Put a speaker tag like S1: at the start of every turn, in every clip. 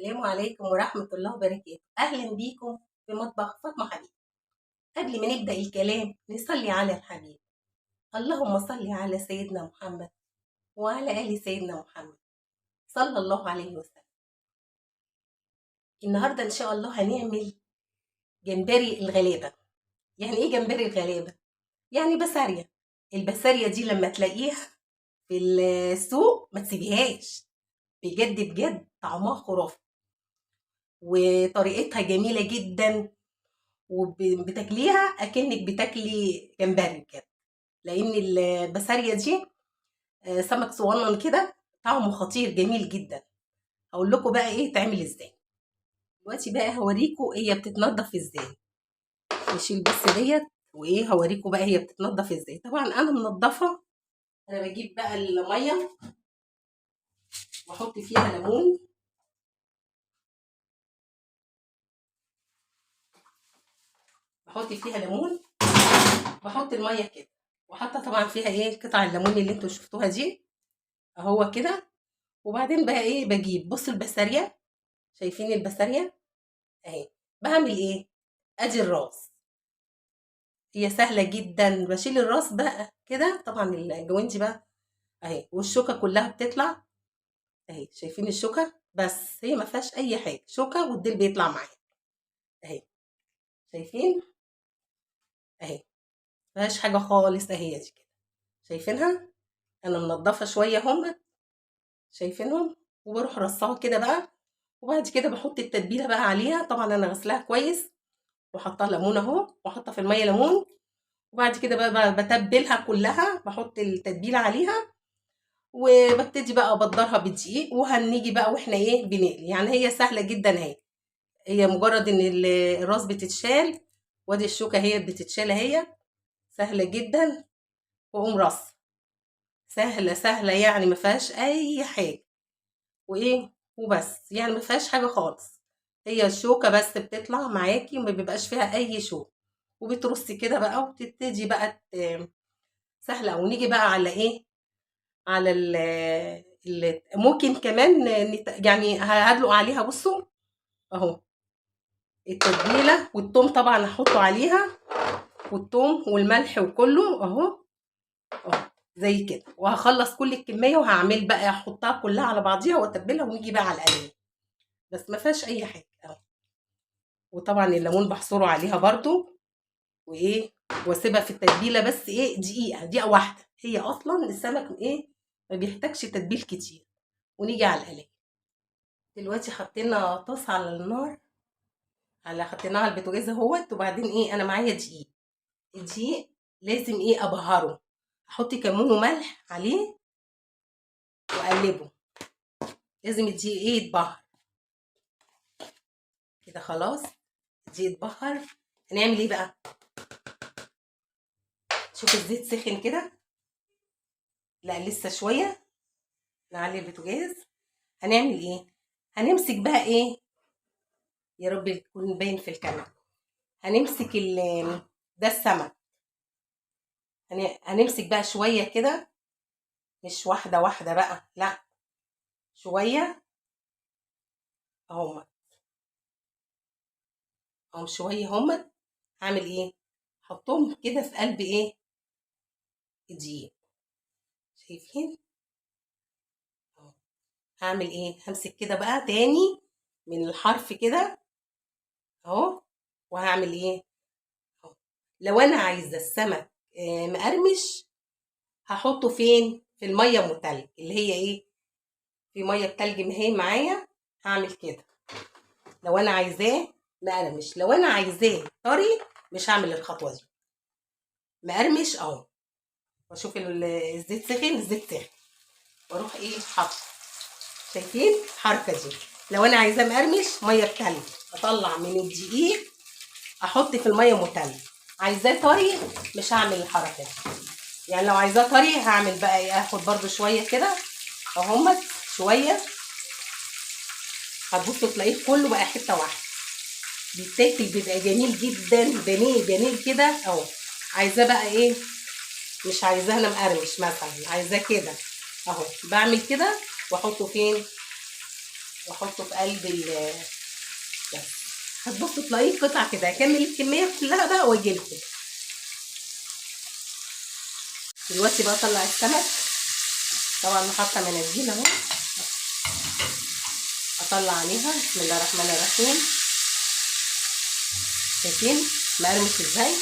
S1: السلام عليكم ورحمة الله وبركاته. أهلا بيكم في مطبخ فاطمة حبيب. قبل ما نبدأ الكلام نصلي على الحبيب. اللهم صل على سيدنا محمد وعلى آل سيدنا محمد صلى الله عليه وسلم. النهاردة إن شاء الله هنعمل جمبري الغلابة. يعني إيه جمبري الغلابة؟ يعني بسارية. البسارية دي لما تلاقيها في السوق ما تسيبيهاش، بجد بجد طعمها خرافي وطريقتها جميلة جدا، وبتاكليها اكنك بتاكلي جمبري بجد، لان البسارية دي سمك صغنن كده طعمه خطير جميل جدا. هقول لكم بقى ايه تعمل ازاي. دلوقتي بقى هوريكم هي بتتنضف ازاي. نشيل بس ديت وايه هوريكم بقى هي بتتنضف ازاي. طبعا انا منضفه. انا بجيب بقى الميه واحط فيها ليمون، بحط الميه كده وحاطه طبعا فيها ايه قطع الليمون اللي انتوا شفتوها دي اهو كده. وبعدين بقى ايه بجيب، بصوا البسارية، شايفين البسارية اهي. بعمل ايه؟ ادي الراس، هي سهلة جدا. بشيل الراس بقى كده، طبعا الجوانتي بقى اهي، والشوكة كلها بتطلع اهي. شايفين الشوكة؟ بس هي ما فيهاش اي حاجة، شوكة والديل بيطلع معايا اهي. شايفين اهي، ما فيهاش حاجة خالص اهي دي كده. شايفينها؟ انا منضفة شوية هم، شايفينهم؟ وبروح رصاها كده بقى. وبعد كده بحط التتبيلة بقى عليها. طبعا انا غسلاها كويس وحطها ليمون اهو، وحاطه في الميه ليمون. وبعد كده بقى بتبلها كلها، بحط التتبيله عليها وببتدي بقى ابدرها بالدقيق. وهنيجي بقى واحنا ايه بنقلي. يعني هي سهله جدا اهي. هي مجرد ان الراس بتتشال، وادي الشوكه هي بتتشال اهي، سهله جدا. واقوم رص، سهله سهله يعني ما فيهاش اي حاجه وايه وبس. يعني ما فيهاش حاجه خالص، هي الشوكه بس بتطلع معاكي وما بيبقاش فيها اي شوك. وبترصي كده بقى وتبتدي بقى سهله. ونيجي بقى على ايه، على ممكن كمان يعني هدلق عليها. بصوا اهو التتبيله والثوم طبعا هحطه عليها، والثوم والملح وكله اهو زي كده. وهخلص كل الكميه وهعمل بقى احطها كلها على بعضيها واتبلها ونيجي بقى على القلي. بس ما فيهاش اي حاجه اهو. وطبعا الليمون بحصره عليها برضو وايه، واسيبها في التتبيله بس ايه دقيقه واحده. هي اصلا السمك ايه ما بيحتاجش تتبيل كتير. ونيجي على القلي. دلوقتي حطينا طاسه على النار، حطيناها على البوتاجاز اهوت. وبعدين ايه انا معايا دقيق. الدقيق لازم ايه ابهره، احط كمون وملح عليه واقلبه. لازم الدقيق ايه يتبهر كده. خلاص الدقيق اتبهر. هنعمل ايه بقى؟ شوف الزيت سخن كده، لا لسه شويه. نعلي البوتاجاز. هنعمل ايه؟ هنمسك بقى ايه، يا رب يكون باين في الكاميرا. هنمسك ده السمك. هنمسك بقى شويه كده، مش واحده واحده بقى، لا شويه اهو اهو شويه هم. هعمل ايه؟ احطهم كده في قلب ايه الدقيق. شايفين اهو. هعمل ايه؟ همسك كده بقى تاني من الحرف كده اهو. وهعمل ايه اهو. لو انا عايزه السمك مقرمش، هحطه فين؟ في الميه متلج اللي هي ايه، في ميه بتلج مهي معايا. هعمل كده لو انا عايزاه مقرمش. لو انا عايزاه طري مش هعمل الخطوه دي. مقرمش اهو. واشوف الزيت سخن، الزيت سخن، واروح ايه حاطه. شايفين الحركه دي؟ لو انا عايزاه مقرمش ميه بتلج اطلع من الدقيق احط في الميه متلج. عايزاه طري مش هعمل الحركه دي. يعني لو عايزاه طري هعمل بقى ايه، اخد برده شويه كده اهمت شويه. هتبصوا تلاقيه كله بقى حته واحده. بيتاكل بيبقى جميل جدا، بانيه جميل كده اهو. عايزاه بقى ايه، مش عايزاه انا مقرمش مثلا، عايزاه كده اهو. بعمل كده واحطه فين واحطه في قلب بس هتبصوا تلاقيه قطع كده. هكمل الكميه كلها بقى واجيلكم. دلوقتي بقى اطلع السمك. طبعا حاطه مناديل اهو، اطلع عليها. بسم الله الرحمن الرحيم. شايفين مقرمش ازاي؟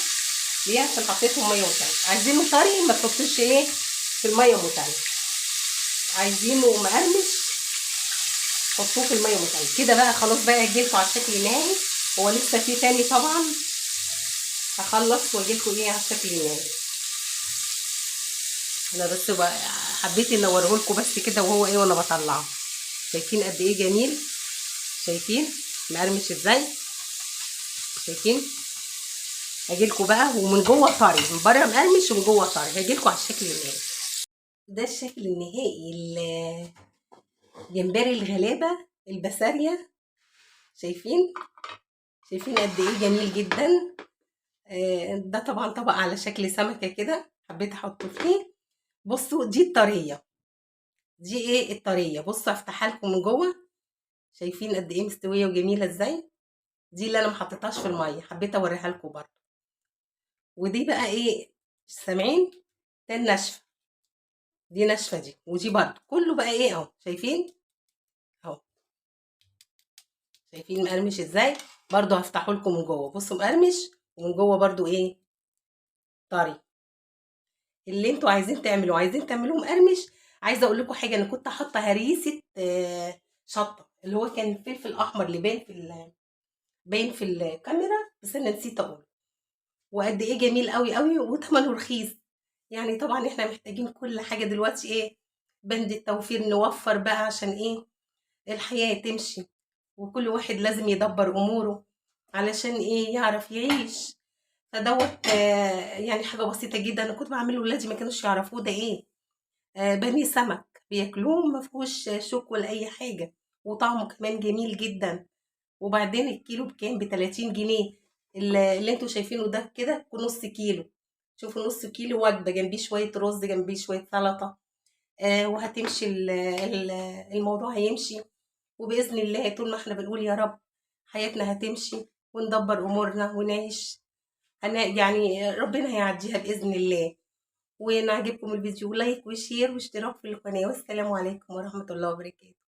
S1: ليه؟ عشان حطيتهم ميه وتلج. عايزينه طري ما تحطوش ايه في الميه متلج، عايزينه مقرمش حطوه في الميه متلج كده. بقى خلاص بقى هجيلكوا على الشكل النهائي. هو لسه في تاني طبعا، هخلص واجيلكوا ايه على الشكل النهائي. انا بس بقى حبيت ان اوريهولكوا بس كده وهو ايه وانا بطلعه. شايفين قد ايه جميل؟ شايفين مقرمش ازاي؟ شايفين؟ هجيلكوا بقى ومن جوه طري، من بره مقرمش ومن جوه طري. هجيلكوا على الشكل النهائي. ده الشكل النهائي الجمبري الغلابه البسارية. شايفين؟ شايفين قد ايه جميل جدا. ده طبعا طبق على شكل سمكة كده، حبيت احطه فيه. بصوا دي الطرية، دي ايه الطرية. بصوا افتحها لكم من جوه. شايفين قد ايه مستوية وجميلة ازاي؟ دي اللي انا محطتهاش في المية، حبيت اوريها لكم برضه. ودي بقى ايه سامعين؟ ده الناشفة، دي ناشفة دي. ودي برضه كله بقى ايه اهو. شايفين اهو؟ شايفين مقرمش ازاي؟ برضه هفتحه لكم من جوه. بصوا مقرمش ومن جوه برضه ايه طري. اللي انتوا عايزين تعملوه، عايزين تعملوه مقرمش. عايزه اقول لكم حاجه، انا كنت حاطه هريسه شطه، اللي هو كان الفلفل الاحمر اللي باين في الكاميرا، بس انا نسيت اقول. وقد ايه جميل قوي قوي وثمنه رخيص. يعني طبعا احنا محتاجين كل حاجه دلوقتي ايه بند التوفير، نوفر بقى عشان ايه الحياه تمشي. وكل واحد لازم يدبر اموره علشان ايه يعرف يعيش. فدوت يعني حاجه بسيطه جدا. انا كنت بعمله ولادي ما كانوش يعرفوه ده ايه. بانيه سمك بياكلوه ما فيهوش شوك ولا اي حاجه، وطعمه كمان جميل جدا. وبعدين الكيلو بكام؟ ب30 جنيه. اللي انتوا شايفينه ده كده نص كيلو. شوفوا نص كيلو وجبه، جنبيه شويه رز، جنبيه شويه سلطه. وهتمشي الموضوع هيمشي. وباذن الله طول ما احنا بنقول يا رب حياتنا هتمشي وندبر امورنا ونعيش. يعني ربنا هيعديها باذن الله. وإن عجبكم الفيديو لايك وشير واشتراك في القناة. والسلام عليكم ورحمة الله وبركاته.